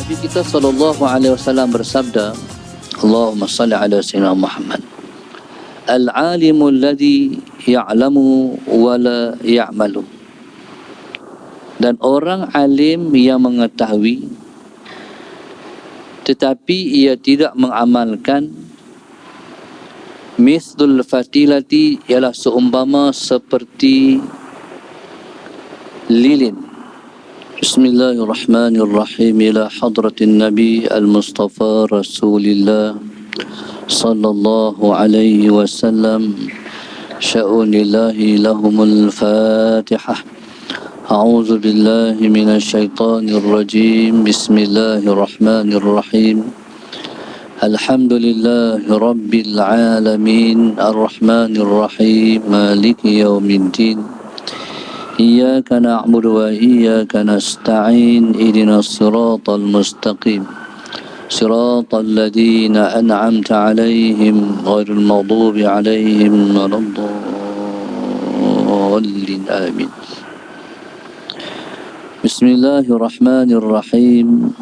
Nabi kita sallallahu alaihi wasallam bersabda, Allahumma salli ala sayyidina Muhammad. Al-alimu alladhi ya'lamu wa la ya'malu. Dan orang alim yang mengetahui tetapi ia tidak mengamalkan, mithlul fatilati ialah seumpama seperti lilin. Bismillahirrahmanirrahim. Ila hadratin Nabi al-Mustafa Rasulillah sallallahu alaihi wasallam. Sya'unillahi lahumul Fatihah. A'udzu billahi minasy syaithanir rajim. Bismillahirrahmanirrahim. Alhamdulillahi rabbil alamin. Arrahmanir rahim. Maliki yaumiddin. Iyyaka na'budu wa iyyaka nasta'in. Ihdinas siratal mustaqim. Siratal ladzina an'amta 'alaihim ghairil maghdubi 'alaihim waladdallin. Amin. Bismillahirrahmanirrahim.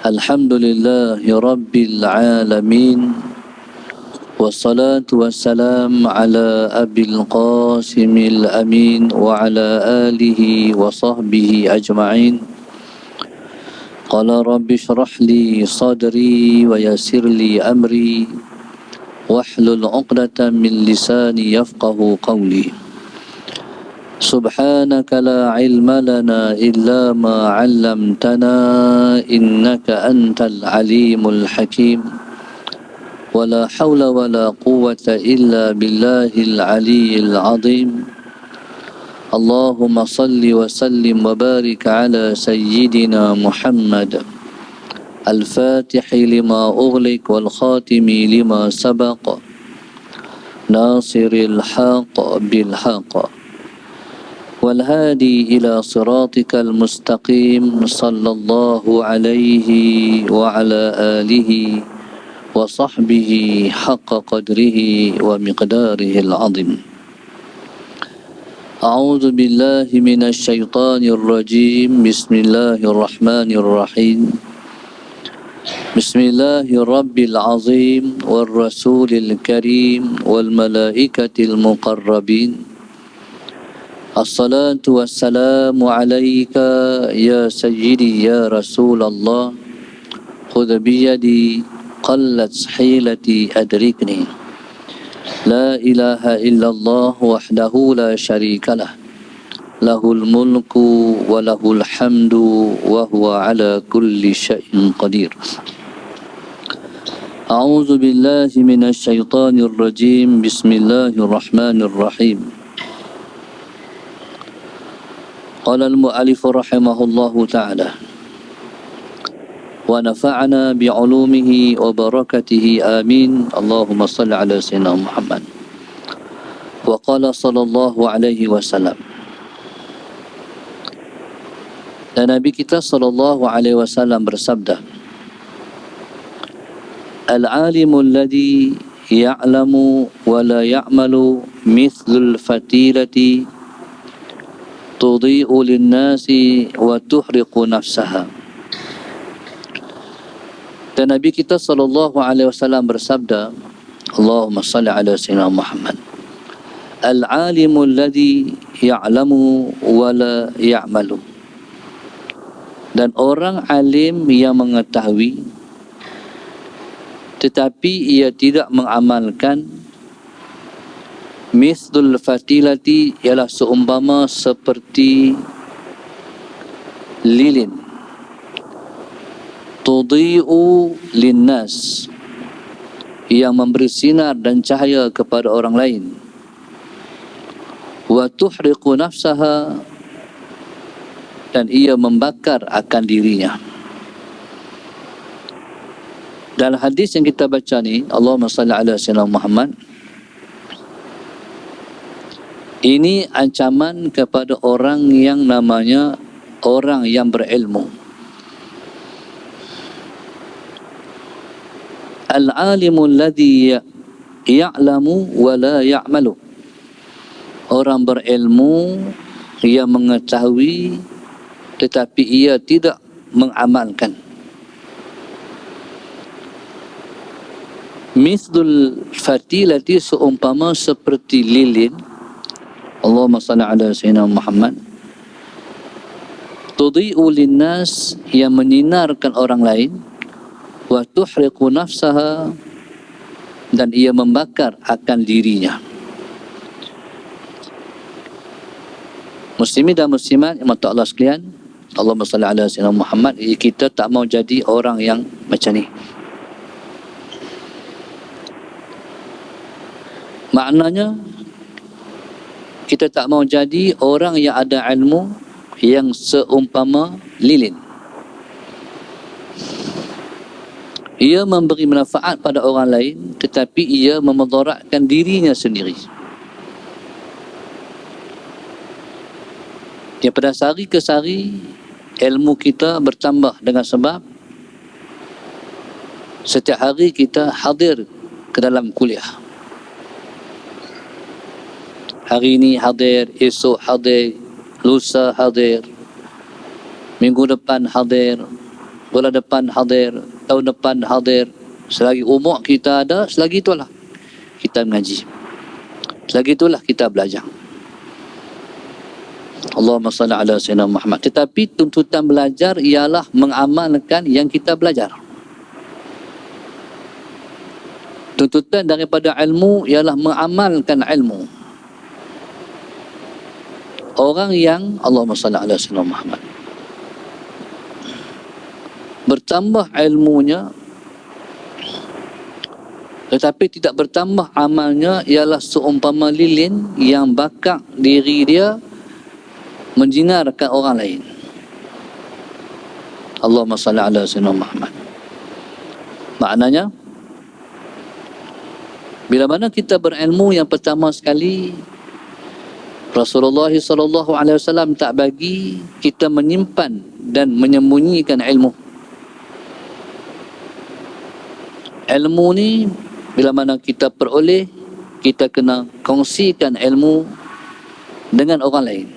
Alhamdulillahi rabbil alamin. Wassalatu wassalam ala abil qasimil amin wa ala alihi wa sahbihi ajma'in. Qala rabbi shrah li sadri wa yassir li amri wahlul 'uqdatam min lisani yafqahu qawli. Subhanaka la ilma lana illa ma 'allamtana innaka antal alimul hakim. Wala hawla wala quwwata illa billahil aliyyil azim. Allahumma salli wa sallim wa barik ala sayyidina Muhammad al-fatihi lima ughliq wal khatimi lima sabaq nasiril haqq bil haqq wal hadi ila siratikal mustaqim. Sallallahu alaihi wa ala alihi wa sahbihi haqqa qadrihi wa miqdarihil azim. A'udzu billahi minasy syaithanir rajim. Bismillahirrahmanirrahim. Bismillahirabbil azim war rasulil karim wal malaikatil muqarrabin. Assalatu wassalamu alayka ya sayyidi ya Rasulullah. Khudh biyadi qallat hilati adrikni. La ilaha illallah wahdahu la syarikalah. Lahul mulku wa lahul hamdu wa huwa ala kulli syai'in qadir. A'udzu billahi minasy syaithanir rajim. Bismillahirrahmanirrahim. Qala al-mu'allif rahimahullahu ta'ala wa nafa'ana bi'ulumihi wa barakatihi amin. Allahumma salli ala sayyidina Muhammad. Wa qala sallallahu alaihi wasallam. Dan Nabi kita sallallahu alaihi wasallam bersabda, Al-alimu alladhi ya'lamu wa la ya'malu mithlul fatilati tudhi'u lin-nasi wa tuhriqu nafsaha. Dan Nabi kita sallallahu alaihi wasallam bersabda, Allahumma salli ala sayyidina Muhammad. Al-alimu alladhi ya'lamu wa la ya'malu. Dan orang alim yang mengetahui tetapi ia tidak mengamalkan, mithlul fatilati ialah seumpama seperti lilin. Tudhi'u linnas, yang memberi sinar dan cahaya kepada orang lain. Wa tuhriqu nafsaha, dan ia membakar akan dirinya. Dalam hadis yang kita baca ni, Allahumma salli ala sayyidina Muhammad, ini ancaman kepada orang yang namanya orang yang berilmu. Al-alimu alladhi ya'lamu wa la ya'malu. Orang berilmu yang mengetahui tetapi ia tidak mengamalkan. Mithlul fatilati, seumpama seperti lilin. Allahumma salli ala sayyidina Muhammad. Tudhi'u linnas, yang menyinarkan orang lain. Wa tuhriqu nafsaha, dan ia membakar akan dirinya. Muslimin dan muslimat yang mata Allah sekalian, Allahumma salli ala sayyidina Muhammad. Kita tak mau jadi orang yang macam ni. Maknanya kita tak mau jadi orang yang ada ilmu yang seumpama lilin. Ia memberi manfaat pada orang lain, tetapi ia memudaratkan dirinya sendiri. Ya, pada sehari ke sehari ilmu kita bertambah dengan sebab setiap hari kita hadir ke dalam kuliah. Hari ini hadir, esok hadir, lusa hadir, minggu depan hadir, bulan depan hadir, tahun depan hadir. Selagi umur kita ada, selagi itulah kita mengaji, selagi itulah kita belajar. Allahumma salli ala sayyidina Muhammad. Tetapi tuntutan belajar ialah mengamalkan yang kita belajar. Tuntutan daripada ilmu ialah mengamalkan ilmu. Orang yang Allahumma salli ala sayyidina Muhammad bertambah ilmunya tetapi tidak bertambah amalnya, ialah seumpama lilin yang bakar diri dia menjinarkan orang lain. Allahumma salli ala sayyidina Muhammad. Maknanya, bila mana kita berilmu, yang pertama sekali Rasulullah SAW tak bagi kita menyimpan dan menyembunyikan ilmu. Ilmu ni bila mana kita peroleh, kita kena kongsikan ilmu dengan orang lain.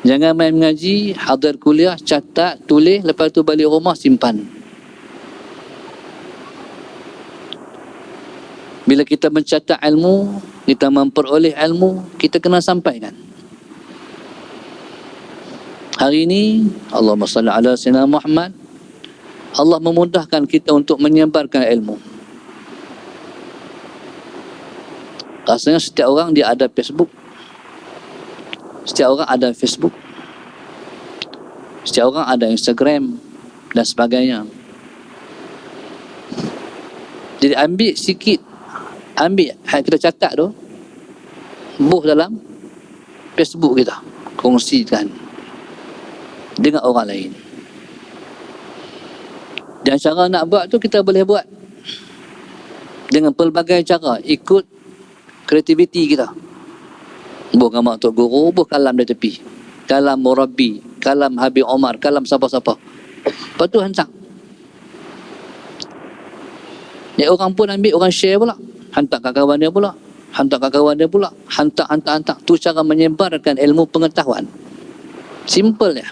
Jangan main mengaji, hadir kuliah, catat, tulis, lepas tu balik rumah simpan. Bila kita mencatat ilmu, kita memperoleh ilmu, kita kena sampaikan. Hari ini, Allahumma salli ala sayyidina Muhammad, Allah memudahkan kita untuk menyebarkan ilmu. Rasanya setiap orang dia ada Facebook. Setiap orang ada Facebook. Setiap orang ada Instagram dan sebagainya. Jadi ambil sikit, ambil yang kita catat tu, buh dalam Facebook kita, kongsikan dengan orang lain. Dan cara nak buat tu kita boleh buat dengan pelbagai cara, ikut kreativiti kita. Buh gambar Tok Guru, buh kalam dari tepi, kalam Murabi, kalam Habib Omar, kalam siapa-siapa. Lepas tu hantar. Ya, orang pun ambil, orang share pula, hantar kat kawan dia pula, hantar kat kawan dia pula, hantar. Tu cara menyebarkan ilmu pengetahuan. Simple ya.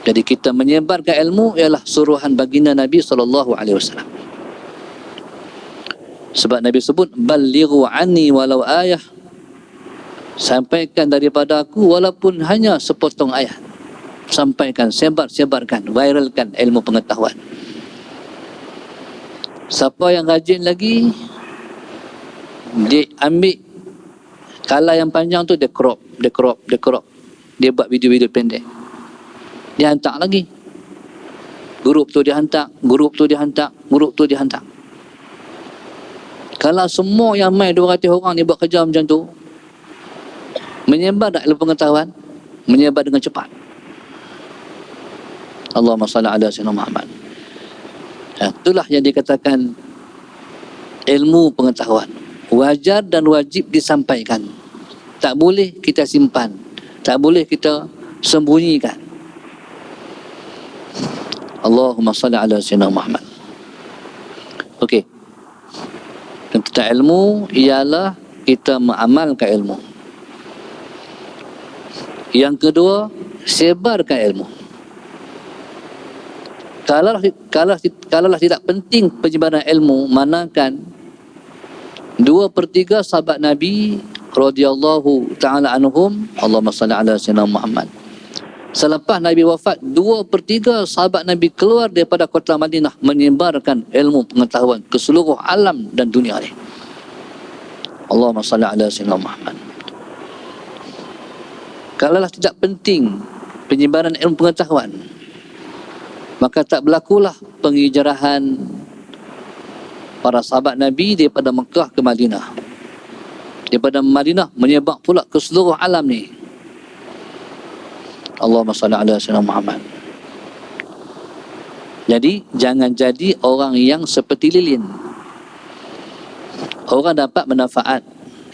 Jadi kita menyebarkan ilmu ialah suruhan baginda Nabi SAW. Sebab Nabi sebut, balighu anni walau ayah, sampaikan daripada aku walaupun hanya sepotong ayat. Sampaikan, sebarkan, viralkan ilmu pengetahuan. Siapa yang rajin lagi, dia ambil kala yang panjang tu, dia crop. Dia buat video-video pendek, dia hantar lagi. Grup tu dia hantar. Kalau semua yang main 200 orang ni buat kerja macam tu, menyebar tak ilmu pengetahuan? Menyebar dengan cepat. Allahumma salli ala sayyidina Muhammad. Itulah yang dikatakan ilmu pengetahuan. Wajar dan wajib disampaikan. Tak boleh kita simpan. Tak boleh kita sembunyikan. Allahumma salli ala sayyidina Muhammad. Okey. Tentang ilmu ialah kita mengamalkan ilmu. Yang kedua, sebarkan ilmu. Kalaulah tidak penting penyebaran ilmu, manakan 2/3 sahabat Nabi radhiyallahu ta'ala anhum, Allahumma salli ala sayyidina Muhammad. Selepas Nabi wafat, 2/3 sahabat Nabi keluar daripada kota Madinah menyebarkan ilmu pengetahuan ke seluruh alam dan dunia ini. Allahumma salli ala sayyidina Muhammad. Kalaulah tidak penting penyebaran ilmu pengetahuan, maka tak berlakulah penghijrahan para sahabat Nabi daripada Mekah ke Madinah. Daripada Madinah menyebar pula ke seluruh alam ni. Allahumma salli ala sayyidina Muhammad. Jadi jangan jadi orang yang seperti lilin. Orang dapat manfaat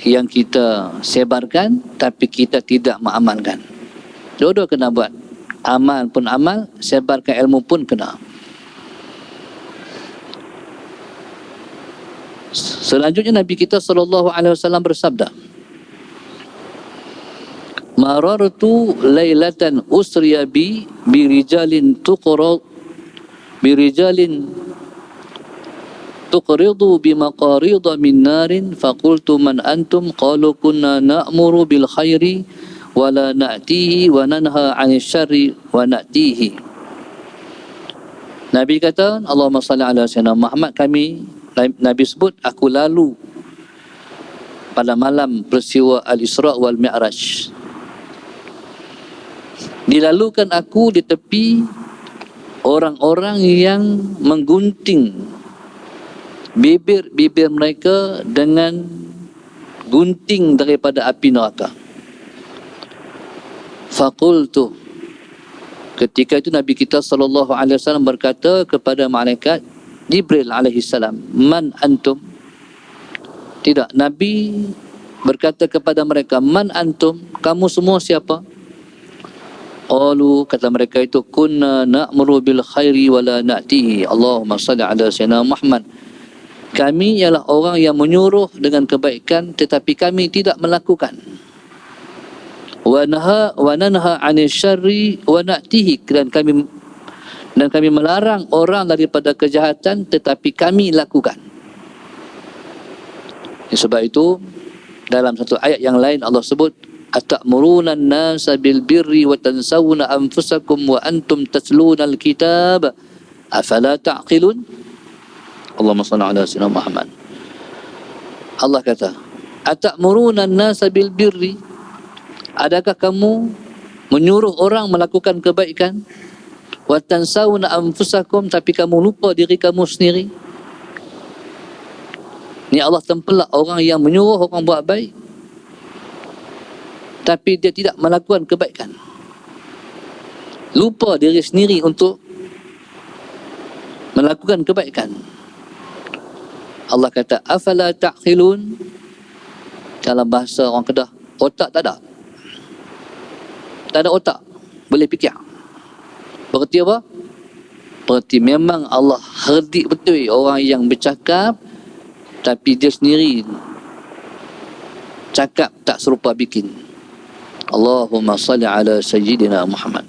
yang kita sebarkan, tapi kita tidak mengamalkan. Dua-dua kena buat. Amal pun amal, sebarkan ilmu pun kena. Selanjutnya Nabi kita SAW bersabda, marartu lailatan usriya bi birijalin tuqridu bimaqarida min narin faqultu man antum qalu kunna na'muru bil khairi wa la na'tihi wa nanha 'anil syarri wa na'tihi. Nabi kata, Allahumma salli ala sayyidina Muhammad, Nabi sebut, aku lalu pada malam peristiwa Al-Isra' wal Mi'raj. Dilalukan aku di tepi orang-orang yang menggunting bibir mereka dengan gunting daripada api neraka. Faqultu, ketika itu Nabi kita SAW berkata kepada malaikat Jibril alaihi salam, man antum? Tidak, Nabi berkata kepada mereka, man antum? Kamu semua siapa? Qalu, kata mereka itu, kunna na'muru bil khairi wa la na'tihi. Allahumma salli ala sayyidina Muhammad. Kami ialah orang yang menyuruh dengan kebaikan tetapi kami tidak melakukan. Wa nanha 'anil syarri wa na'tihi, dan kami melarang orang daripada kejahatan tetapi kami lakukan. Sebab itu dalam satu ayat yang lain Allah sebut, atamuruna an-nasa bil birri wa tansawna anfusakum wa antum tatluna al-kitab afala ta'qilun. Allahumma shalli ala sayyidina Muhammad. Allah kata, atamuruna an-nasa bil birri, adakah kamu menyuruh orang melakukan kebaikan, wa tansawna anfusakum, tapi kamu lupa diri kamu sendiri? Ni Allah tempelak orang yang menyuruh orang buat baik tapi dia tidak melakukan kebaikan. Lupa diri sendiri untuk melakukan kebaikan. Allah kata, afala ta'qilun. Dalam bahasa orang Kedah, otak tak ada. Tak ada otak, boleh fikir. Berarti apa? Berarti memang Allah herdik betul orang yang bercakap tapi dia sendiri cakap tak serupa bikin. Allahumma salli ala sayyidina Muhammad.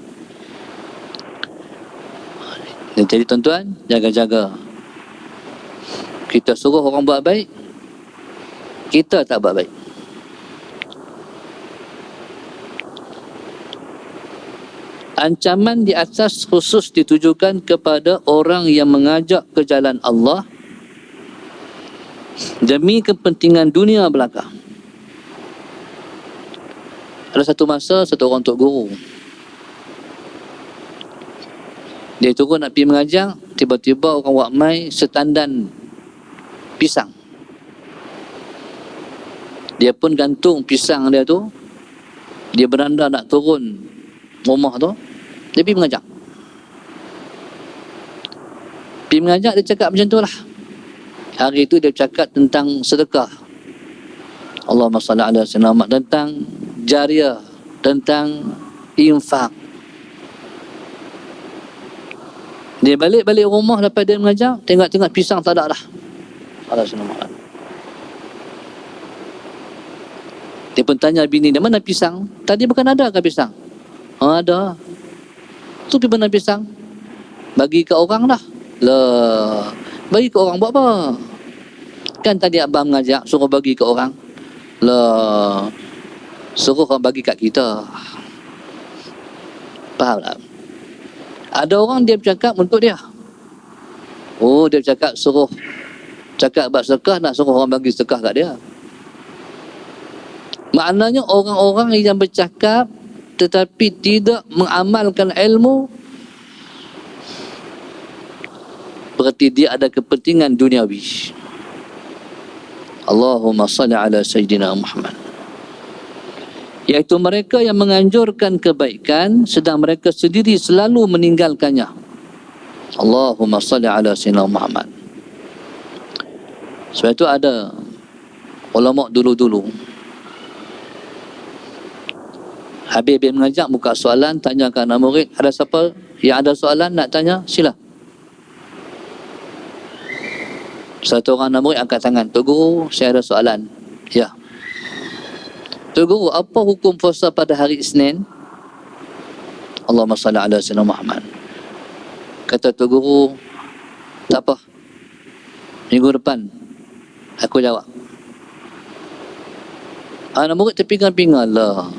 Jadi tuan-tuan, jaga-jaga. Kita suruh orang buat baik, kita tak buat baik. Ancaman di atas khusus ditujukan kepada orang yang mengajak ke jalan Allah demi kepentingan dunia belaka. Ada satu masa, satu orang tok guru, dia turun nak pergi mengajar, tiba-tiba orang buat mai setandan pisang. Dia pun gantung pisang dia tu, dia beranda nak turun rumah tu, dia pergi mengajar. Pergi mengajar, dia cakap macam tu lah. Hari itu dia cakap tentang sedekah, Allahumma salli ala sayyidina Muhammad, tentang jariah, tentang infak. Dia balik rumah lepas dia mengajar, tengok pisang tak ada dah. Ala sayyidina Muhammad. Dia pun tanya bini dia, mana pisang? Tadi bukan ada ke pisang? Ada. Tu pergi benar pisang. Bagi ke orang dah. Lah, bagi ke orang buat apa? Kan tadi abang mengajak suruh bagi ke orang. Lah, suruh orang bagi kat kita. Faham tak? Ada orang dia bercakap untuk dia. Oh, dia bercakap suruh cakap buat sedekah, nak suruh orang bagi sedekah kat dia. Maknanya orang-orang yang bercakap tetapi tidak mengamalkan ilmu, berarti dia ada kepentingan duniawi. Allahumma salli ala Sayyidina Muhammad. Iaitu mereka yang menganjurkan kebaikan sedang mereka sendiri selalu meninggalkannya. Allahumma salli ala Sayyidina Muhammad. Sebab itu ada ulama dulu-dulu, habis mengajar buka soalan, tanya ke anak murid, ada siapa yang ada soalan nak tanya, sila. Satu orang anak murid angkat tangan, Tok Guru, saya ada soalan. Ya. Tok Guru, apa hukum puasa pada hari Isnin? Allahumma salli ala Sayyidina Muhammad. Kata Tok Guru, tak apa, minggu depan aku jawab. Anak murid terpinga-pinga lah.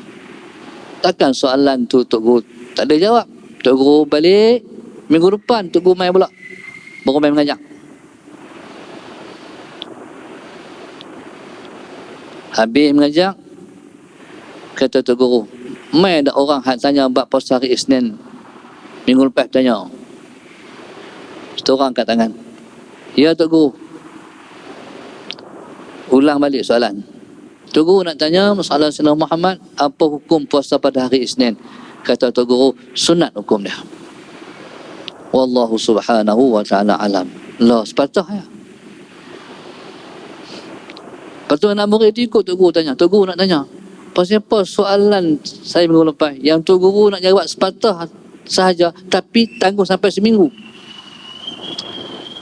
Takkan soalan tu Tok Guru tak ada jawab. Tok Guru balik, minggu depan Tok Guru main pula. Baru main mengajar. Habis mengajar, kata Tok Guru, mai ada orang hak tanya bab puasa hari Isnin. Minggu lepas tanya. Satu orang angkat tangan. Ya Tok Guru. Ulang balik soalan. Tok Guru nak tanya masalah Sayyidina Muhammad, apa hukum puasa pada hari Isnin? Kata Tok Guru, sunat hukum dia. Wallahu subhanahu wa ta'ala alam. Lah, sepatah ya. Lepas tu anak murid tu ikut Tok Guru tanya. Tok Guru nak tanya, pasal apa soalan saya minggu lepas yang Tok Guru nak jawab sepatah sahaja tapi tangguh sampai seminggu.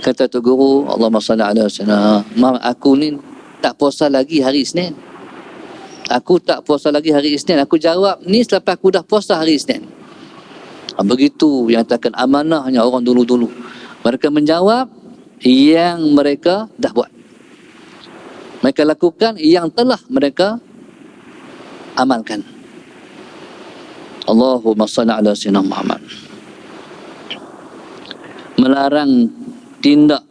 Kata Tok Guru, Allahumma salli ala Sayyidina Muhammad, aku ni tak puasa lagi hari Isnin. Aku tak puasa lagi hari Isnin. Aku jawab ni selepas aku dah puasa hari Isnin. Begitu yang takkan amanahnya orang dulu-dulu. Mereka menjawab yang mereka dah buat. Mereka lakukan yang telah mereka amalkan. Allahumma salli ala Sayyidina Muhammad. Melarang tindak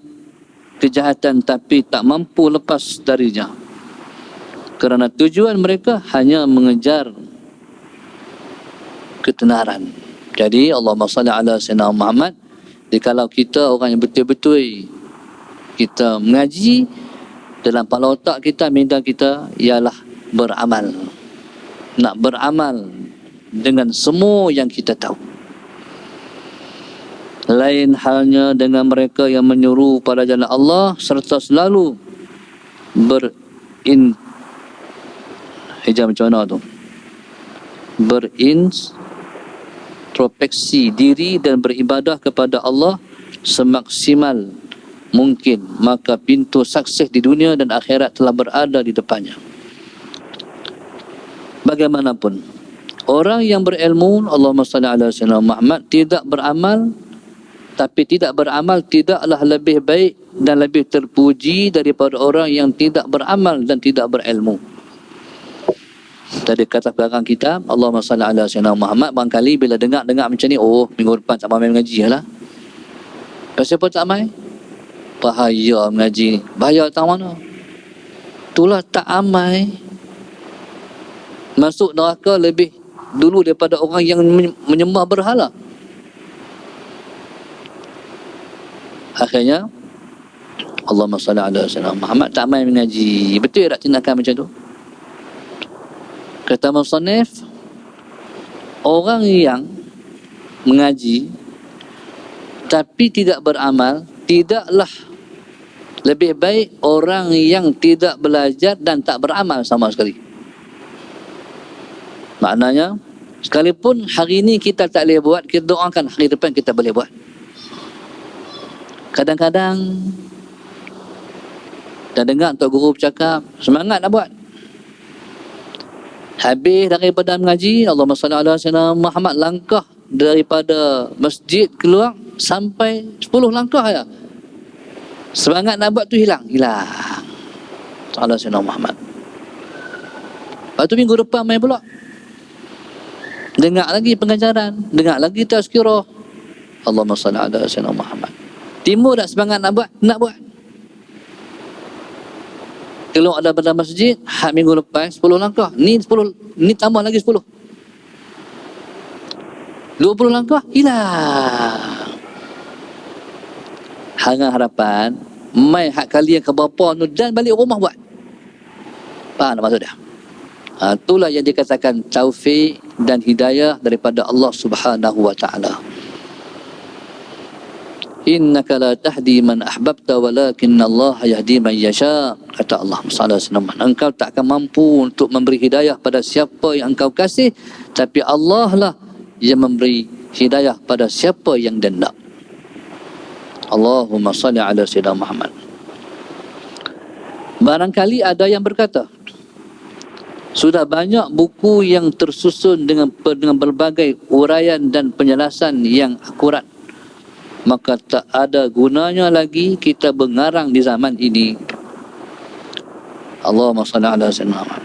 kejahatan tapi tak mampu lepas darinya. Kerana tujuan mereka hanya mengejar ketenaran. Jadi Allahumma salli ala Sayyidina Muhammad. Kalau kita orang yang betul-betul kita mengaji, dalam kepala otak kita, minda kita ialah beramal. Nak beramal dengan semua yang kita tahu. Lain halnya dengan mereka yang menyuruh pada jalan Allah serta selalu hijab macam mana tu? Berintrospeksi diri dan beribadah kepada Allah semaksimal mungkin, maka pintu sukses di dunia dan akhirat telah berada di depannya. Bagaimanapun, orang yang berilmu, Allahumma salli ala Sayyidina Muhammad, tidak beramal, tapi tidak beramal tidaklah lebih baik dan lebih terpuji daripada orang yang tidak beramal dan tidak berilmu. Tadi kata belakang kitab, Allahumma salli ala Sayyidina Muhammad, barangkali bila dengar macam ni, oh minggu depan tak main mengaji lah. Pasal apa tak main? Bahaya mengaji ni. Bahaya tak mana? Itulah tak amai. Masuk neraka lebih dulu daripada orang yang menyembah berhala. Akhirnya Allahumma salli ala Sayyidina Muhammad, tak main mengaji. Betul tak tindakan macam tu? Kata musannif, orang yang mengaji tapi tidak beramal tidaklah lebih baik orang yang tidak belajar dan tak beramal sama sekali. Maknanya, sekalipun hari ini kita tak boleh buat, kita doakan hari depan kita boleh buat. Kadang-kadang dah dengar Tok Guru bercakap, semangat nak buat. Habis daripada mengaji, Allahumma salli ala sayyidina Muhammad, langkah daripada masjid keluar sampai 10 langkah ya. Semangat nak buat tu hilang. Ala sayyidina Muhammad. Lepas tu minggu depan main pula. Dengar lagi pengajaran, dengar lagi tazkirah. Allahumma salli ala sayyidina Muhammad. Timbul tak semangat nak buat? Nak buat. Keluar daripada masjid, minggu lepas 10 langkah. Ni 10, ni tambah lagi 10. 20 langkah, hilang. Hang harapan, mai hak kali yang keberapa tu dan balik rumah buat. Faham tak maksud dia? Itulah yang dikatakan taufik dan hidayah daripada Allah Subhanahu wa ta'ala. Innaka la tahdi man ahbabta walakinna Allah yahdi man yasha, kata Allah sallallahu. Engkau tak akan mampu untuk memberi hidayah pada siapa yang engkau kasih, tapi Allah lah yang memberi hidayah pada siapa yang dia nak. Allahumma salli ala sayyidina Muhammad. Barangkali ada yang berkata, sudah banyak buku yang tersusun dengan berbagai uraian dan penjelasan yang akurat, maka tak ada gunanya lagi kita mengarang di zaman ini. Allahumma salli ala sayyidina Muhammad.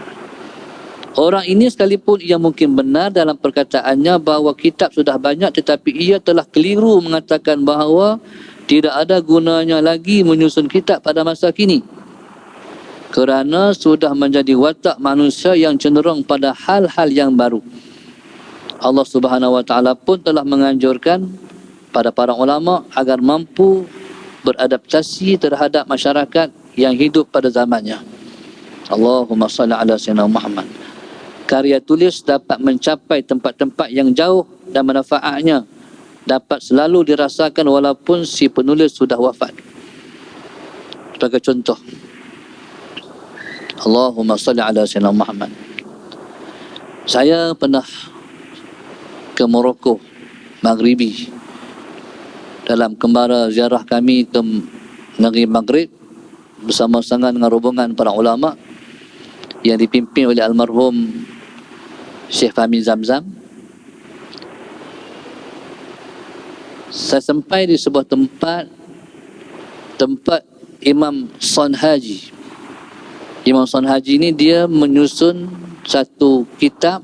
Orang ini sekalipun ia mungkin benar dalam perkataannya bahawa kitab sudah banyak, tetapi ia telah keliru mengatakan bahawa tidak ada gunanya lagi menyusun kitab pada masa kini, kerana sudah menjadi watak manusia yang cenderung pada hal-hal yang baru. Allah Subhanahu wa ta'ala pun telah menganjurkan pada para ulama agar mampu beradaptasi terhadap masyarakat yang hidup pada zamannya. Allahumma salli ala sayyidina Muhammad. Karya tulis dapat mencapai tempat-tempat yang jauh dan manfaatnya dapat selalu dirasakan walaupun si penulis sudah wafat. Sebagai contoh, Allahumma salli ala sayyidina Muhammad. Saya pernah ke Morocco, Maghribi, dalam kembara ziarah kami ke negeri Maghrib bersama-sama dengan rombongan para ulama yang dipimpin oleh almarhum Syekh Fahmi Zamzam. Saya sampai di sebuah tempat Imam Son Haji. Imam Son Haji ini dia menyusun satu kitab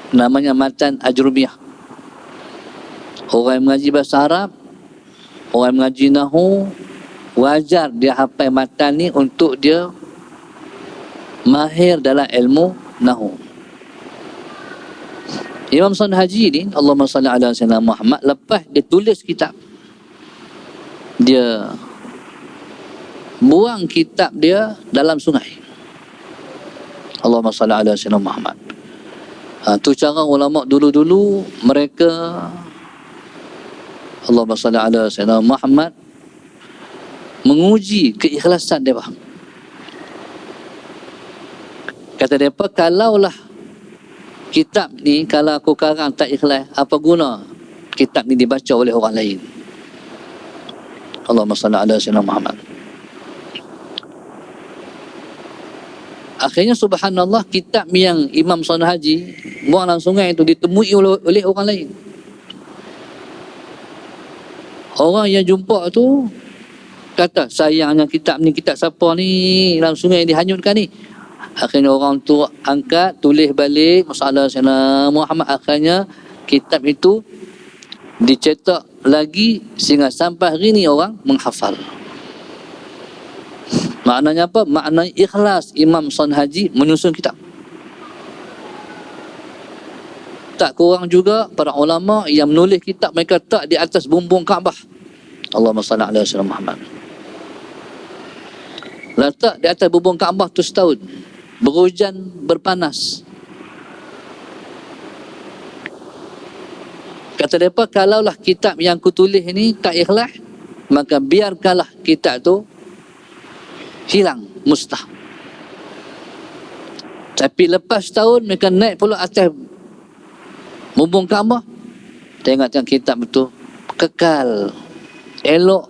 namanya Matan Ajrumiyah. Orang yang mengaji bahasa Arab, orang yang mengaji Nahu, wajar dia hafal matan ni untuk dia mahir dalam ilmu Nahu. Imam Son Haji ni, Allahumma salli ala sayyidina Muhammad, lepas dia tulis kitab, dia buang kitab dia dalam sungai. Allahumma salli ala sayyidina Muhammad. Tu cara ulama dulu-dulu, mereka Allahumma salli ala sayyidina Muhammad menguji keikhlasan mereka. Kata mereka, kalaulah kitab ni, kalau aku karang tak ikhlas, apa guna kitab ni dibaca oleh orang lain? Allahumma salli ala sayyidina Muhammad. Akhirnya subhanallah, kitab yang Imam Son Haji buang dalam sungai itu ditemui oleh orang lain. Orang yang jumpa tu kata, sayangnya kitab ni, kitab siapa ni dalam sungai dihanyutkan ni. Akhirnya orang tu angkat, tulis balik masalah Sayyidina Muhammad. Akhirnya kitab itu dicetak lagi sehingga sampai hari ni orang menghafal. Maknanya apa? Maknanya ikhlas Imam Son Haji menyusun kitab. Tak kurang juga para ulama yang menulis kitab mereka tak di atas bumbung Kaabah. Allahumma salli ala sayyidina Muhammad. Letak di atas bumbung Kaabah tu setahun, berhujan, berpanas. Kata mereka, kalaulah kitab yang aku tulis ni tak ikhlas, maka biarkanlah kitab tu hilang, mustah. Tapi lepas tahun mereka naik pula atas bumbung Kaabah, tengok kitab itu kekal, elok,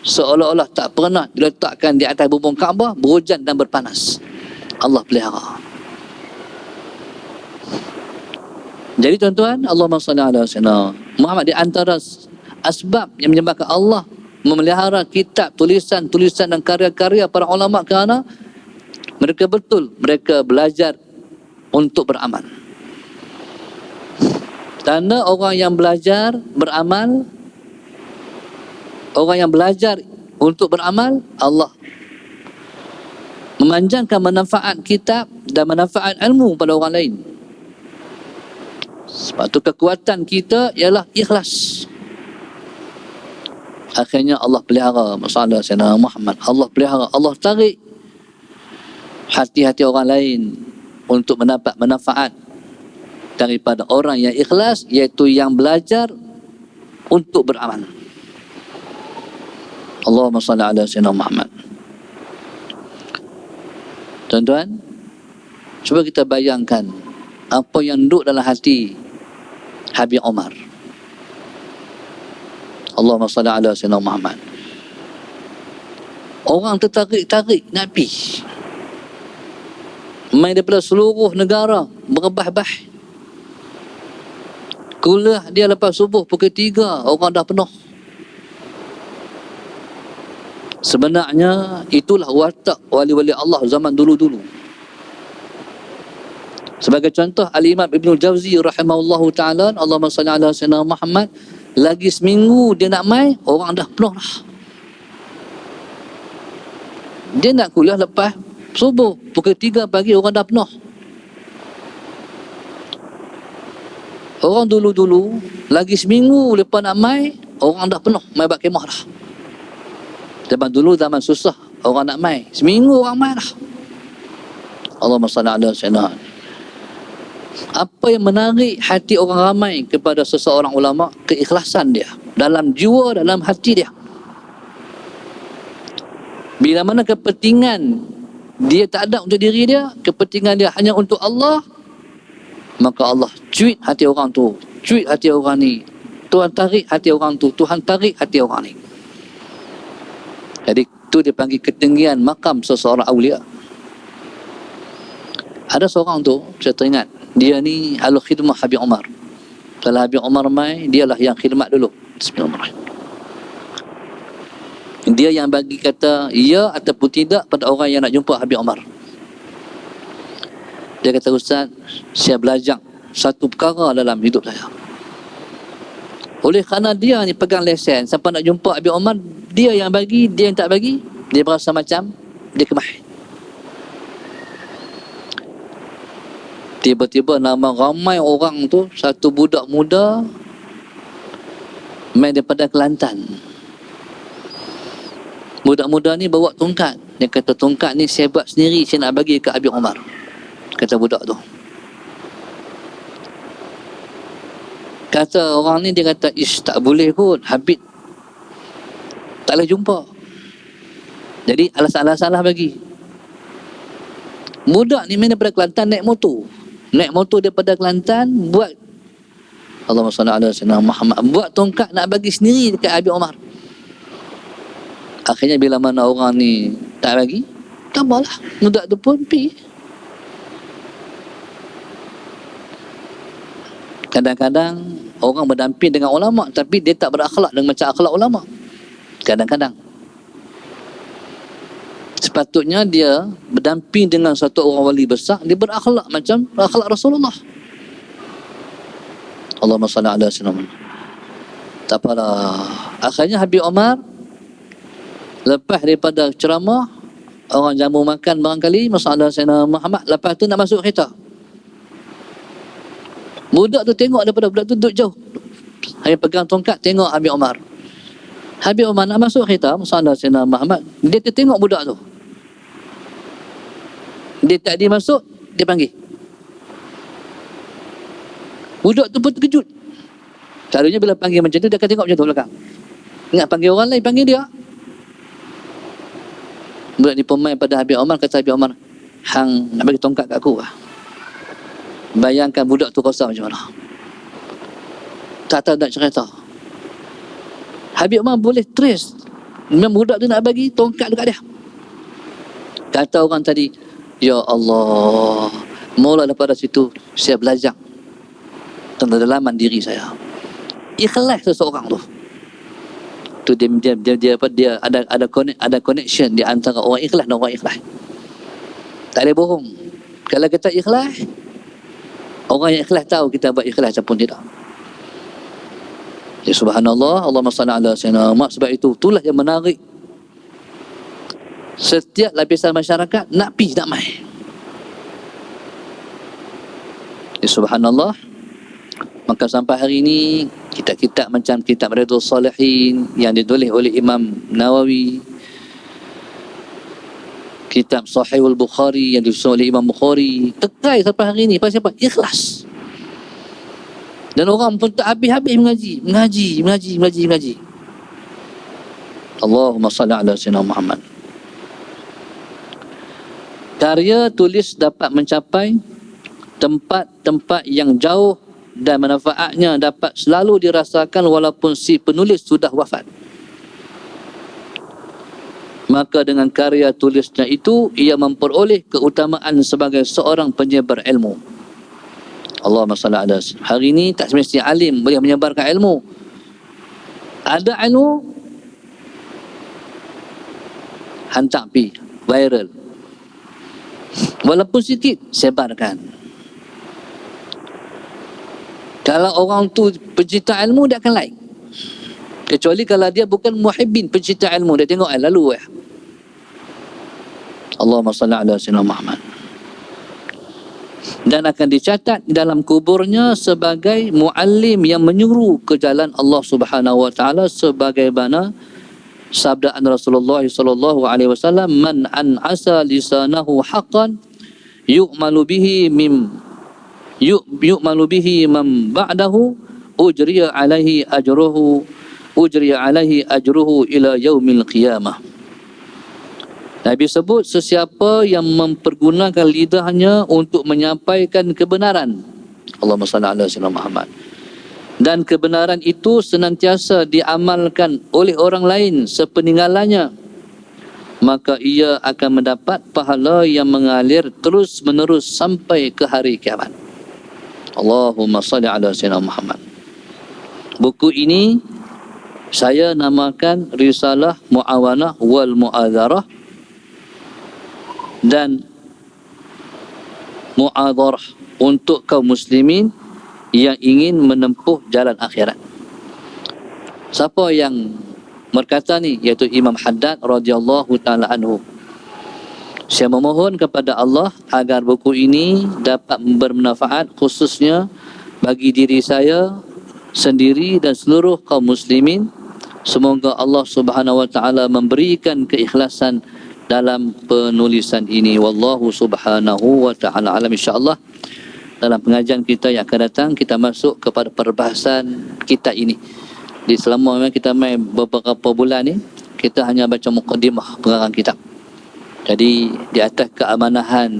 seolah-olah tak pernah diletakkan di atas bumbung Kaabah, berhujan dan berpanas. Allah pelihara. Jadi tuan-tuan, Allahumma salli ala sayyidina Muhammad, di antara asbab yang menyebabkan Allah memelihara kitab, tulisan-tulisan dan karya-karya para ulama kerana mereka belajar untuk beramal. Tanda orang yang belajar beramal, orang yang belajar untuk beramal, Allah memanjangkan manfaat kitab dan manfaat ilmu pada orang lain. Sebab tu kekuatan kita ialah ikhlas. Akhirnya Allah pelihara masalah Sayyidina Muhammad. Allah pelihara, Allah tarik hati-hati orang lain untuk mendapat manfaat daripada orang yang ikhlas, iaitu yang belajar untuk beramal. Allahumma salli ala Sayyidina Muhammad. Tuan-tuan, cuba kita bayangkan apa yang duduk dalam hati Habib Omar. Allahumma salli ala Sayyidina Muhammad. Orang tertarik-tarik nak pergi, main daripada seluruh negara, berebah-bah. Kuliah dia lepas subuh pukul 3, orang dah penuh. Sebenarnya itulah watak wali-wali Allah zaman dulu-dulu. Sebagai contoh, Al-Imam Ibn Jauzi rahimahullahu ta'ala, Allahumma salli ala Sayyidina Muhammad, lagi seminggu dia nak main, orang dah penuh dah. Dia nak kuliah lepas subuh pukul 3 pagi, orang dah penuh. Orang dulu-dulu lagi seminggu lepas nak main, orang dah penuh, main bak kemah dah. Zaman dulu zaman susah, orang nak main, seminggu orang main dah. Allahumma salli ala Sayyidina. Apa yang menarik hati orang ramai kepada seseorang ulama? Keikhlasan dia dalam jiwa, dalam hati dia. Bila mana kepentingan dia tak ada untuk diri dia, kepentingan dia hanya untuk Allah, maka Allah cuit hati orang tu, cuit hati orang ni. Tuhan tarik hati orang tu, Tuhan tarik hati orang ni. Jadi tu dipanggil ketinggian makam seseorang awliya. Ada seorang tu, saya teringat, dia ni ahli khidmah Habib Omar. Kalau Habib Omar mai, dialah yang khidmat dulu. Bismillahirrahmanirrahim. Dia yang bagi kata ya ataupun tidak pada orang yang nak jumpa Habib Omar. Dia kata, Ustaz, saya belajar satu perkara dalam hidup saya. Oleh kerana dia ni pegang lesen, sampai nak jumpa Habib Omar, dia yang bagi, dia yang tak bagi, dia berasa macam dia kemah. Tiba-tiba nama ramai orang tu, satu budak muda main daripada Kelantan. Budak muda ni bawa tongkat. Dia kata, tongkat ni saya buat sendiri, saya nak bagi ke Habib Omar. Kata budak tu. Kata orang ni, dia kata, ish, tak boleh kot, Habib tak boleh jumpa. Jadi alasan-alasan lah bagi. Budak ni main daripada Kelantan naik motor. Naik motor daripada Kelantan, buat Allahumma salli ala Sayyidina Muhammad, buat tongkat nak bagi sendiri dekat Habib Omar. Akhirnya bila mana orang ni tak bagi, tak apalah, budak tu pun pergi. Kadang-kadang orang berdamping dengan ulama, tapi dia tak berakhlak dengan macam akhlak ulama. Kadang-kadang sepatutnya dia berdamping dengan satu orang wali besar, dia berakhlak macam akhlak Rasulullah. Allahumma salli ala Sayyidina. Tak apalah. Akhirnya Habib Omar lepas daripada ceramah, orang jamu makan barangkali, masalah Sayyidina Muhammad, lepas tu nak masuk kereta. Budak tu tengok daripada budak tu duduk jauh. Dia pegang tongkat, tengok Habib Omar. Habib Omar nak masuk kereta, masalah Sayyidina Muhammad, dia tengok budak tu. Dia tak dia masuk, dia panggil. Budak tu pun terkejut. Selalunya bila panggil macam tu, dia akan tengok macam tu belakang. Ingat panggil orang lain, panggil dia. Budak ni pemain pada Habib Omar, kata Habib Omar, hang nak bagi tongkat kat aku lah. Bayangkan budak tu rasa macam mana. Tak tahu nak cerita. Habib Omar boleh trace memang budak tu nak bagi tongkat dekat dia. Kata orang tadi, ya Allah, mula daripada situ saya belajar kedalaman diri saya. Ikhlas seseorang tu. Dia ada connection di antara orang ikhlas dan orang ikhlas. Tak boleh bohong. Kalau kita ikhlas, orang yang ikhlas tahu kita buat ikhlas ataupun tidak. Ya subhanallah, Allahumma salli ala sayyidina Muhammad. Sebab itulah yang menarik setiap lapisan masyarakat nak pergi nak mai. Ya subhanallah. Maka sampai hari ini kitab-kitab macam kitab Riyadhus Shalihin yang ditulis oleh Imam Nawawi, kitab Sahihul Bukhari yang disusun oleh Imam Bukhari, tekai sampai hari ini. Pasal apa? Ikhlas. Dan orang pun tak habis-habis mengaji. Allahumma salli ala sayyidina Muhammad. Karya tulis dapat mencapai tempat-tempat yang jauh dan manfaatnya dapat selalu dirasakan walaupun si penulis sudah wafat. Maka dengan karya tulisnya itu, ia memperoleh keutamaan sebagai seorang penyebar ilmu. Allahumma salli ala. Hari ini tak semestinya alim boleh menyebarkan ilmu. Ada ilmu, hantar pi viral. Walaupun sikit, sebarkan. Kalau orang tu pencinta ilmu, dia akan like. Kecuali kalau dia bukan muhibbin pencinta ilmu, dia tengok lalu Allahumma salli ala sayyidina Muhammad. Dan akan dicatat dalam kuburnya sebagai muallim yang menyuruh ke jalan Allah Subhanahu wa taala, sebagaimana sabdaan Rasulullah sallallahu alaihi wasallam, man an asa lisanahu haqqan yu'malu bihi man ba'dahu ujriya alaihi ajruhu ila yaumil qiyamah. Nabi sebut, sesiapa yang mempergunakan lidahnya untuk menyampaikan kebenaran, Allahumma salli ala sayyidina Muhammad, dan kebenaran itu senantiasa diamalkan oleh orang lain sepeninggalannya, maka ia akan mendapat pahala yang mengalir terus menerus sampai ke hari kiamat. Allahumma salli ala sayyidina Muhammad. Buku ini saya namakan Risalah Mu'awanah wal Mu'adharah dan Mu'adharah untuk kaum muslimin yang ingin menempuh jalan akhirat. Siapa yang berkata ni? Iaitu Imam Haddad radhiyallahu ta'ala anhu. Saya memohon kepada Allah agar buku ini dapat bermanfaat khususnya bagi diri saya sendiri dan seluruh kaum muslimin. Semoga Allah Subhanahu wa taala memberikan keikhlasan dalam penulisan ini. Wallahu Subhanahu wa taala alam. Insya-Allah dalam pengajian kita yang akan datang kita masuk kepada perbahasan kitab ini. Di selama kita main beberapa bulan ni, kita hanya baca mukadimah pengarang kitab. Jadi di atas keamanahan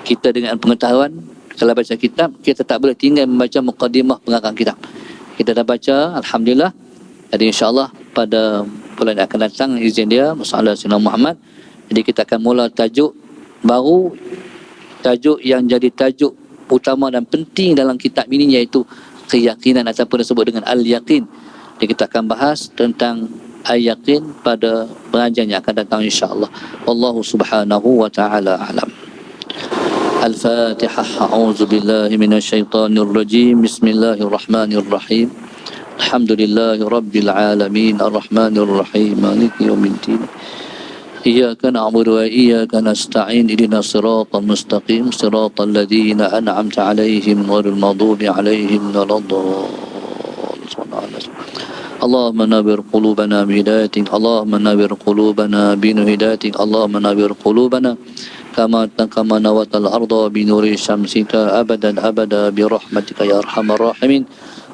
kita dengan pengetahuan, kalau baca kitab, kita tak boleh tinggal membaca mukadimah pengarang kitab. Kita dah baca, alhamdulillah. Jadi insya-Allah pada bulan yang akan datang, izin dia, masalah Sayyidina Muhammad. Jadi kita akan mula tajuk baru, tajuk yang jadi tajuk utama dan penting dalam kitab ini, iaitu keyakinan ataupun disebut dengan al-yaqin. Jadi kita akan bahas tentang al-yaqin pada pengajian yang akan datang insya-Allah. Wallahu subhanahu wa ta'ala a'lam. Al-Fatihah. A'udzu billahi minasyaitonir rajim. Bismillahirrahmanirrahim. Alhamdulillahi rabbil alamin, arrahmanir rahim, maliki yaumiddin. Iyyaka na'budu wa iyyaka nasta'in. Ihdinas siratal mustaqim, siratal ladzina an'amta 'alaihim ghairil maghdubi 'alaihim waladdallin. اللهم نور قلوبنا بهدايتك، اللهم نور قلوبنا بهدايتك، اللهم نور قلوبنا كما نورت الأرض بنور شمسك أبدا أبدا برحمتك يا أرحم الراحمين.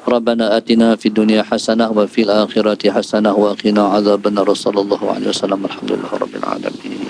ربنا آتنا في الدنيا حسنة وفي الآخرة حسنة وقنا عذاب النار. صلى الله عليه وسلم. الحمد لله رب العالمين.